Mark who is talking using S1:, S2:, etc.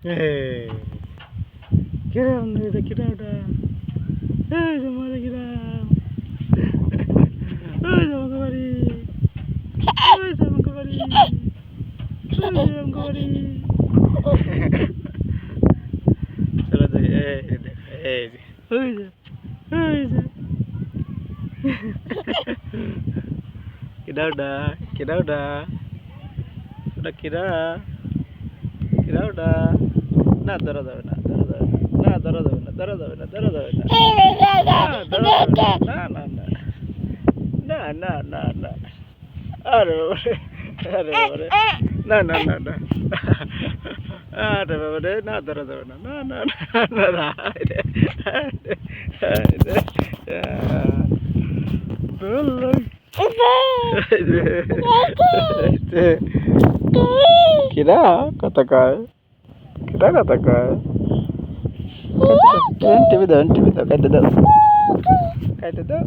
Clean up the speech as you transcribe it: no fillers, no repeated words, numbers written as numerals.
S1: এই কিরাম এটা কিরামটা এই যে মজা কিরাম ওই যে আমাকে বাড়ি ওই যে আমাকে বাড়ি ওই যে আমাকে বাড়ি চলো যাই এই দেখো এই যে ওই যে ওই যে কিরাওটা কিরাওটা ওটা কিরা কিরাওটা না ধরা যাবে না ধরা যাবে না ধরা যাবে না ধরা যাবে না ধরা যাবে না ধরা যাবে না না না না না না না আরে বাবারে আরে বাবারে না না না না আরে বাবারে না ধরা যাবে না না না না না কিরা কথা কয় কিরা কথা কয় টিভি দাও কেটে দাও কেটে দাও